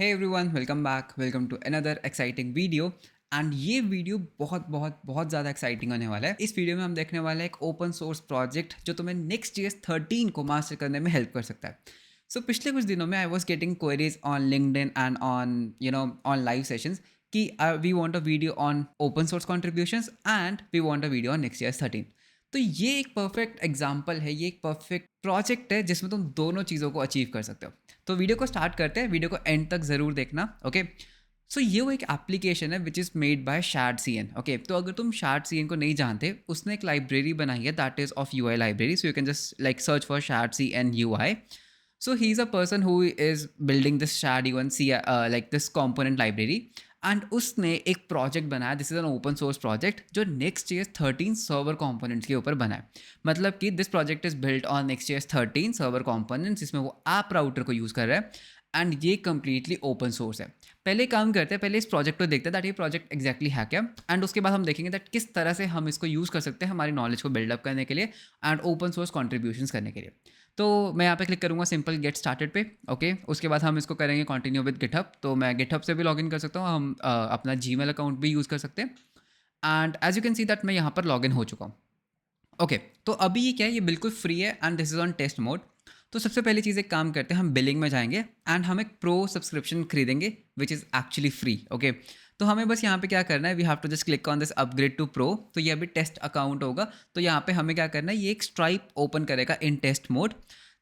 Hey everyone, welcome back. Welcome to another exciting video. And ये video बहुत बहुत बहुत ज़्यादा एक्साइटिंग होने वाला है। इस वीडियो में हम देखने वाले हैं एक ओपन सोर्स प्रोजेक्ट जो तुम्हें Next.js 13 को मास्टर करने में हेल्प कर सकता है। सो पिछले कुछ दिनों में I was getting queries on LinkedIn and on live sessions कि we want a video on open source contributions and we want a video on Next.js 13। तो ये एक परफेक्ट एग्जाम्पल है, ये एक परफेक्ट प्रोजेक्ट है जिसमें तुम दोनों चीज़ों को अचीव कर सकते हो। तो वीडियो को स्टार्ट करते हैं, वीडियो को एंड तक ज़रूर देखना। ओके, सो ये वो एक एप्लीकेशन है which is made by Shard-CN। Okay, तो अगर तुम Shard-CN को नहीं जानते, उसने एक लाइब्रेरी बनाई है that is of UI library. So you can just like search for Shard-CN UI। So he's a person who is building this Shard-CN like this component library। And उसने एक प्रोजेक्ट बनाया, this is an open source project जो Next.js 13 server components के ऊपर बना है। मतलब कि this project is built on Next.js 13 server components, जिसमें वो ऐप राउटर को यूज़ कर रहा है। एंड ये कंप्लीटली ओपन सोर्स है। पहले काम करते हैं, पहले इस प्रोजेक्ट को देखते हैं दैट ये प्रोजेक्ट एक्जैक्टली है क्या, एंड उसके बाद हम देखेंगे दैट किस तरह से हम इसको यूज़ कर सकते हैं हमारी नॉलेज को बिल्डअप करने के लिए एंड ओपन सोर्स कॉन्ट्रीब्यूशंस करने के लिए। तो मैं यहाँ पे क्लिक करूँगा सिंपल गेट स्टार्टेड पे। ओके, उसके बाद हम इसको करेंगे कंटिन्यू विद गिटहब। तो मैं गिटहब से भी लॉगिन कर सकता हूँ, हम अपना जीमेल अकाउंट भी यूज़ कर सकते हैं। And as you can see that मैं यहाँ पर लॉगिन हो चुका हूँ। ओके, तो अभी ये क्या है, ये बिल्कुल फ्री है and this is on test mode. तो सबसे पहली चीज़ एक काम करते हैं, हम बिलिंग में जाएंगे एंड हम एक प्रो सब्सक्रिप्शन खरीदेंगे which is actually free. Okay, तो हमें बस यहाँ पे क्या करना है, we have to just click on this upgrade to pro. तो ये अभी टेस्ट अकाउंट होगा, तो यहाँ पे हमें क्या करना है, ये एक स्ट्राइप ओपन करेगा इन टेस्ट मोड।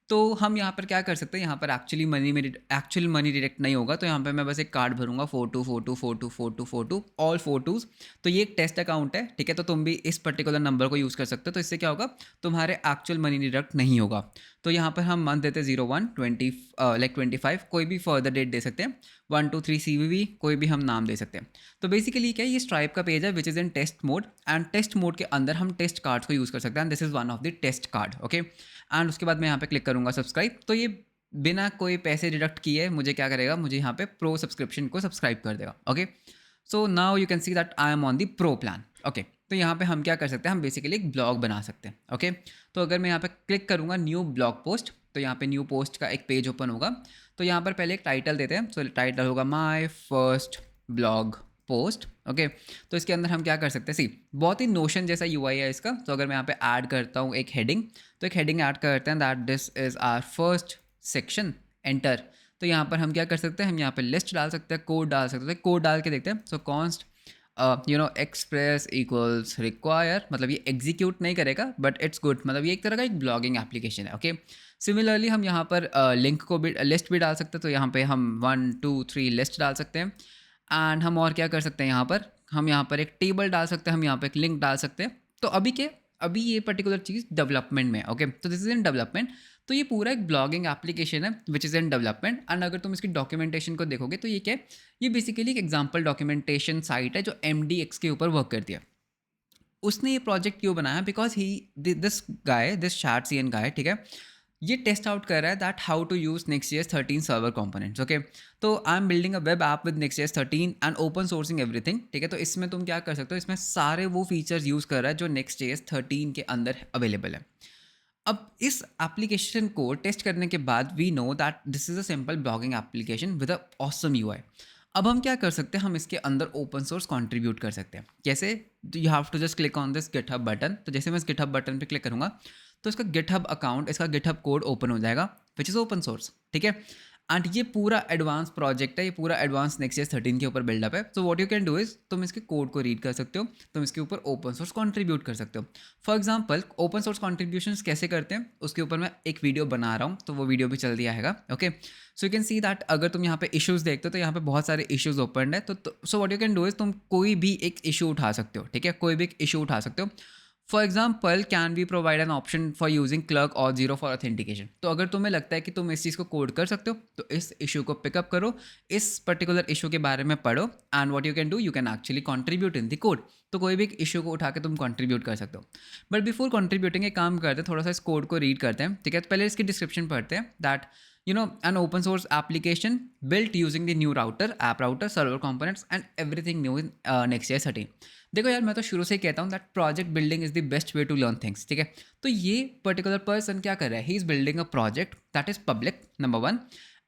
तो हम यहाँ पर क्या कर सकते हैं, यहाँ पर एक्चुअल मनी डिडक्ट नहीं होगा। तो यहाँ पे मैं बस एक कार्ड भरूंगा 4242424242 ऑल 42। तो ये एक टेस्ट अकाउंट है, ठीक है। तो तुम भी इस पर्टिकुलर नंबर को यूज़ कर सकते हो। तो इससे क्या होगा, तुम्हारे एक्चुअल मनी डिडक्ट नहीं होगा। तो यहाँ पर हम मंथ देते हैं 01/20 लाइक 25, कोई भी फर्दर डेट दे सकते हैं, 123 CVV, कोई भी हम नाम दे सकते हैं। तो बेसिकली क्या है, ये स्ट्राइप का पेज है which is in test mode and test mode के अंदर हम टेस्ट कार्ड्स को यूज़ कर सकते हैं and this is one of the test card. Okay, and उसके बाद मैं यहाँ पे क्लिक करूँगा सब्सक्राइब। तो ये बिना कोई पैसे डिडक्ट किए मुझे क्या करेगा, मुझे यहाँ पे प्रो सब्सक्रिप्शन को सब्सक्राइब कर देगा। Okay, so now you can see that I am on the pro plan. Okay, तो यहाँ पे हम क्या कर सकते हैं, हम बेसिकली एक ब्लॉग बना सकते हैं। ओके, तो अगर मैं यहाँ पे क्लिक करूँगा न्यू ब्लॉग पोस्ट, तो यहाँ पे न्यू पोस्ट का एक पेज ओपन होगा। तो यहाँ पर पहले एक टाइटल देते हैं। सो टाइटल होगा my first blog post. Okay, तो इसके अंदर हम क्या कर सकते हैं, सी बहुत ही नोशन जैसा UI है इसका। तो अगर मैं यहाँ पे ऐड करता हूँ एक हेडिंग, तो एक हेडिंग ऐड करते हैं that this is our first section, enter. तो यहाँ पर हम क्या कर सकते हैं, हम यहाँ पे लिस्ट डाल सकते हैं, कोड डाल सकते हैं। कोड डाल के देखते हैं। सो कॉन्स्ट एक्सप्रेस इक्वल्स रिक्वायर, मतलब ये एग्जीक्यूट नहीं करेगा बट इट्स गुड, मतलब ये एक तरह का एक ब्लॉगिंग एप्लीकेशन है। ओके, सिमिलरली हम यहाँ पर लिंक को भी, लिस्ट भी डाल सकते हैं। तो यहाँ पे हम 1 2 3 लिस्ट डाल सकते हैं। एंड हम और क्या कर सकते हैं, यहाँ पर हम यहाँ पर एक टेबल डाल सकते हैं, हम यहाँ पर एक लिंक डाल सकते हैं। तो अभी ये पर्टिकुलर चीज़ डेवलपमेंट में। ओके, तो दिस इज इन डेवलपमेंट। तो ये पूरा एक ब्लॉगिंग एप्लीकेशन है which is in development. And अगर तुम इसकी डॉक्यूमेंटेशन को देखोगे तो ये क्या है, ये बेसिकली एक एग्जाम्पल डॉक्यूमेंटेशन साइट है जो MDX के ऊपर वर्क करती है। उसने ये प्रोजेक्ट क्यों बनाया, बिकॉज ही दिस Shard-CN गाय, ठीक है, ये टेस्ट आउट कर रहा है that how to use Next.js 13 server components. Okay, तो I am building a web app with Next.js 13 and open sourcing everything, ठीक है। तो इसमें तुम क्या कर सकते हो, इसमें सारे वो फीचर्स यूज़ कर रहा है जो Next.js 13 के अंदर अवेलेबल है। अब इस एप्लीकेशन को टेस्ट करने के बाद we know that this is a simple blogging application with a awesome UI। अब हम क्या कर सकते हैं, हम इसके अंदर ओपन सोर्स कंट्रीब्यूट कर सकते हैं। कैसे, you have to just click on this GitHub button. तो जैसे मैं इस गिटहब बटन पे क्लिक करूँगा तो इसका गिटहब अकाउंट, इसका गिटहब कोड ओपन हो जाएगा विच इज़ ओपन सोर्स, ठीक है। एंड ये पूरा एडवांस प्रोजेक्ट है, ये पूरा एडवांस Next.js 13 के ऊपर बिल्डअप है। So what you can do is, तुम इसके कोड को रीड कर सकते हो, तुम इसके ऊपर ओपन सोर्स कंट्रीब्यूट कर सकते हो। For example open source contributions कैसे करते हैं उसके ऊपर मैं एक वीडियो बना रहा हूँ, तो वो वीडियो भी चल दिया है। Okay, so you can see that अगर तुम यहाँ पे इश्यूज देखते हो तो यहाँ पे बहुत सारे इश्यूज ओपन है। तो so what you can do is, तुम कोई भी एक इशू उठा सकते हो, ठीक है, कोई भी एक इशू उठा सकते हो। For example can we provide an option for using Clerk और 0 फॉर ऑथेंटिकेशन। तो अगर तुम्हें लगता है कि तुम इस चीज़ को कोड कर सकते हो तो इस इशू को पिकअप करो, इस पर्टिकुलर इशू के बारे में पढ़ो and what you can do, you can actually contribute in the code. तो कोई भी एक इशू को उठा के तुम कंट्रीब्यूट कर सकते हो। बट बिफोर कंट्रीब्यूटिंग एक काम करते हैं, थोड़ा सा इस कोड को रीड करते हैं, ठीक है। तो पहले इसकी डिस्क्रिप्शन पढ़ते हैं that an open source application built using the new router, app router, server components and everything new in Next.js 13। देखो यार, मैं तो शुरू से ही कहता हूँ that project building is the best way to learn things, ठीक है। तो ये पर्टिकुलर पर्सन क्या कर रहा है, he is building a project that is public, number 1।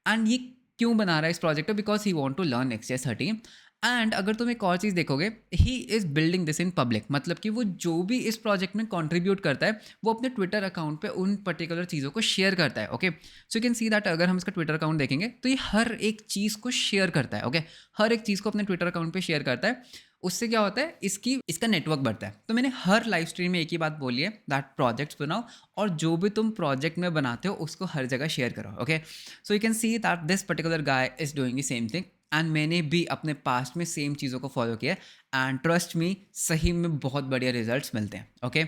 And ये क्यों बना रहा है इस प्रोजेक्ट को? Because he want to learn next year 13। And अगर तुम एक और चीज़ देखोगे, he is building this in public, मतलब कि वो जो भी इस प्रोजेक्ट में कंट्रीब्यूट करता है वो अपने ट्विटर अकाउंट पे उन पर्टिकुलर चीज़ों को शेयर करता है। Okay, so you can see that अगर हम इसका ट्विटर अकाउंट देखेंगे तो ये हर एक चीज़ को शेयर करता है। ओके, हर एक चीज़ को अपने ट्विटर अकाउंट पे शेयर करता है। उससे क्या होता है, इसका नेटवर्क बढ़ता है। तो मैंने हर लाइव स्ट्रीम में एक ही बात बोली है, दैट प्रोजेक्ट्स बनाओ और जो भी तुम प्रोजेक्ट में बनाते हो उसको हर जगह शेयर करो। Okay, so you can see that this particular guy is doing the same thing and मैंने भी अपने पास्ट में सेम चीज़ों को फॉलो किया एंड ट्रस्ट मी, सही में बहुत बढ़िया रिजल्ट्स मिलते हैं। Okay,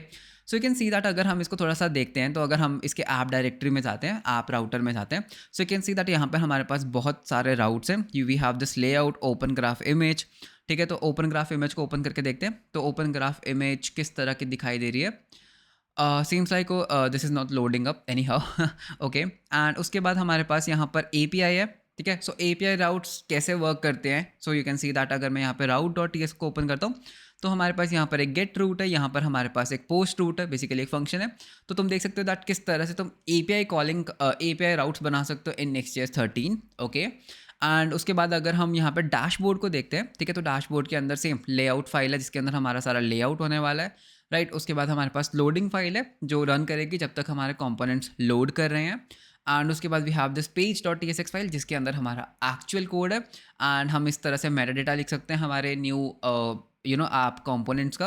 so you can see that अगर हम इसको थोड़ा सा देखते हैं, तो अगर हम इसके ऐप डायरेक्टरी में जाते हैं, ऐप राउटर में जाते हैं, so you can see that यहाँ पर हमारे पास बहुत सारे राउट्स हैं। You we have this layout open graph image. ठीक है, तो ओपन ग्राफ इमेज को ओपन करके देखते हैं। तो ओपन ग्राफ इमेज किस तरह की दिखाई दे रही है? Seems like this is not loading up any how. Okay, and उसके बाद हमारे पास यहाँ पर एपीआई है। ठीक है, सो एपीआई राउट्स कैसे वर्क करते हैं? So you can see that अगर मैं यहाँ पे राउट डॉट टी एस को ओपन करता हूँ तो हमारे पास यहाँ पर एक गेट रूट है, यहाँ पर हमारे पास एक पोस्ट रूट है, बेसिकली एक फंक्शन है। तो तुम देख सकते हो दैट किस तरह से तुम एपीआई कॉलिंग एपीआई राउट्स बना सकते हो इन नेक्स्ट.js 13। ओके, एंड उसके बाद अगर हम यहाँ पर डैशबोर्ड को देखते हैं, ठीक है, तो डैशबोर्ड के अंदर सेम लेआउट फाइल है जिसके अंदर हमारा सारा लेआउट होने वाला है। राइट, उसके बाद हमारे पास लोडिंग फाइल है जो रन करेगी जब तक हमारे कंपोनेंट्स लोड कर रहे हैं। एंड उसके बाद we have this page dot T S X file जिसके अंदर हमारा एक्चुअल कोड है एंड हम इस तरह से मेटा डेटा लिख सकते हैं हमारे न्यू ऐप कंपोनेंट्स का।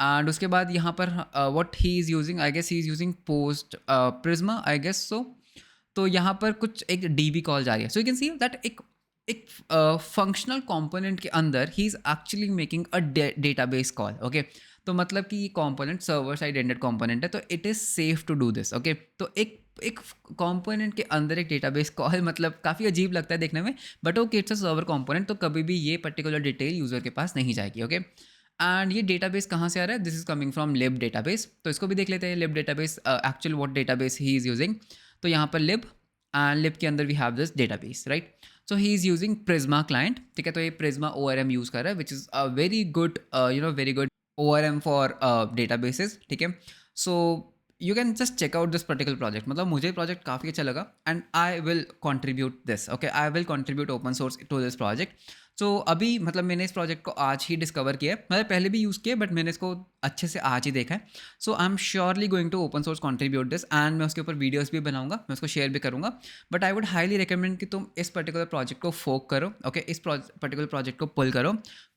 एंड उसके बाद यहाँ पर what he is using, I guess he is using post Prisma, I guess so. तो यहाँ पर कुछ एक डीबी कॉल जा रही है। So you can see that एक फंक्शनल कंपोनेंट के अंदर ही is actually making a database call. Okay, तो मतलब कि ये component server side rendered component है, तो it is safe to do this. Okay, तो एक कंपोनेंट के अंदर एक डेटाबेस कॉल, मतलब काफ़ी अजीब लगता है देखने में, but okay it's a server component, तो कभी भी ये पर्टिकुलर डिटेल यूज़र के पास नहीं जाएगी। ओके, एंड ये डेटाबेस कहाँ से आ रहा है? This is coming from lib database. तो इसको भी देख लेते हैं, lib database actual what database he is using. तो यहाँ पर लिब एंड लिब के अंदर we have this database, right. So he is using Prisma client. ठीक है, तो ये प्रिज्मा ORM यूज़ कर रहा है which is a very good very good ORM for databases. ठीक है, so you can just check out this particular project, मतलब मुझे प्रोजेक्ट काफ़ी अच्छा लगा and I will contribute this. Okay, I will contribute open source to this project. So अभी मतलब मैंने इस प्रोजेक्ट को आज ही डिस्कवर किया है, मतलब पहले भी यूज़ किया बट मैंने इसको अच्छे से आज ही देखा है। So I am surely going to open source contribute this and मैं उसके ऊपर वीडियोस भी बनाऊंगा, मैं उसको शेयर भी करूंगा। But I would highly recommend कि तुम इस पर्टिकुलर प्रोजेक्ट को फोक करो। ओके, इस पर्टिकुलर प्रोजेक्ट को पुल करो,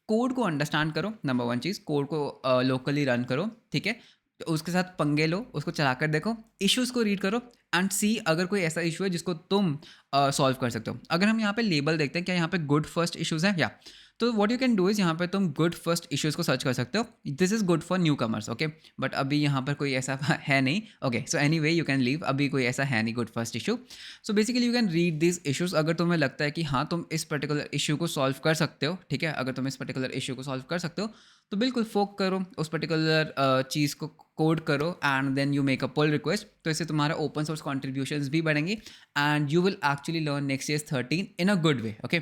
कोड को अंडरस्टैंड करो। नंबर वन चीज़, कोड को लोकली रन करो। ठीक है, तो उसके साथ पंगे लो, उसको चलाकर देखो, इश्यूज़ को रीड करो एंड सी अगर कोई ऐसा इशू है जिसको तुम सॉल्व कर सकते हो। अगर हम यहाँ पे लेबल देखते हैं, क्या यहाँ पे गुड फर्स्ट इश्यूज़ हैं या, तो what you can do is यहाँ पे तुम गुड फर्स्ट इश्यूज़ को सर्च कर सकते हो। This is good for new commerce. Okay, but अभी यहाँ पर कोई ऐसा है नहीं। Okay, so any way you can leave, अभी कोई ऐसा है नहीं good first issue. So basically you can read this issues अगर तुम्हें लगता है कि हाँ तुम इस पर्टिकुलर इशू को सॉल्व कर सकते हो। ठीक है, अगर तुम इस पर्टिकुलर इशू को सॉल्व कर सकते हो तो बिल्कुल फोक करो, उस पर्टिकुलर चीज़ को कोड करो and then you make a pull request. तो इससे तुम्हारा ओपन सोर्स कॉन्ट्रीब्यूशंस भी बढ़ेंगी and you will actually learn नेक्स्ट.js 13 in a good way. Okay,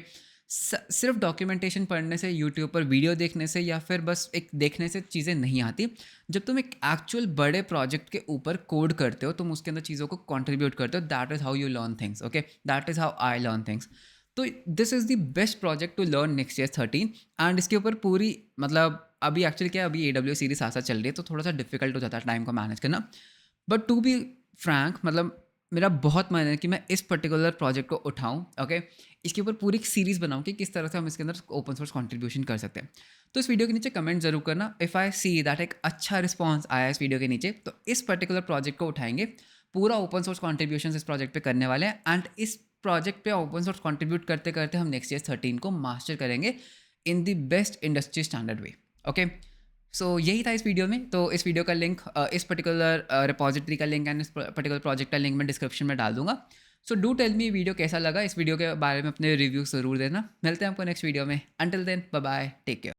सिर्फ डॉक्यूमेंटेशन पढ़ने से, यूट्यूब पर वीडियो देखने से या फिर बस एक देखने से चीज़ें नहीं आती। जब तुम एक एक्चुअल बड़े प्रोजेक्ट के ऊपर कोड करते हो, तुम उसके अंदर चीज़ों को कंट्रीब्यूट करते हो, that is how you learn things. Okay, that is how I learn things. तो this is the best project to learn नेक्स्ट.js 13 एंड इसके ऊपर पूरी मतलब अभी एक्चुअली क्या है, अभी AWS सीरीज साथ साथ चल रही है तो थोड़ा सा डिफिकल्ट हो जाता है टाइम को मैनेज करना। बट टू बी फ्रैंक, मतलब मेरा बहुत मन है कि मैं इस पर्टिकुलर प्रोजेक्ट को उठाऊं। ओके, इसके ऊपर पूरी एक सीरीज़ बनाऊं कि किस तरह से हम इसके अंदर ओपन सोर्स कंट्रीब्यूशन कर सकते हैं। तो इस वीडियो के नीचे कमेंट जरूर करना। इफ़ आई सी दैट एक अच्छा रिस्पॉन्स आया इस वीडियो के नीचे तो इस पर्टिकुलर प्रोजेक्ट को उठाएंगे, पूरा ओपन सोर्स कॉन्ट्रीब्यूशन इस प्रोजेक्ट पे करने वाले हैं एंड इस प्रोजेक्ट पे ओपन सोर्स कंट्रीब्यूट करते करते हम नेक्स्ट.js 13 को मास्टर करेंगे in the best industry standard way. Okay, so यही था इस वीडियो में। तो इस वीडियो का लिंक, इस पर्टिकुलर रिपॉजिटरी का लिंक एंड इस पर्टिकुलर प्रोजेक्ट का लिंक मैं डिस्क्रिप्शन में डाल दूंगा। So do tell me video कैसा लगा, इस वीडियो के बारे में अपने रिव्यू ज़रूर देना। मिलते हैं आपको नेक्स्ट वीडियो में। Until then bye bye, take care.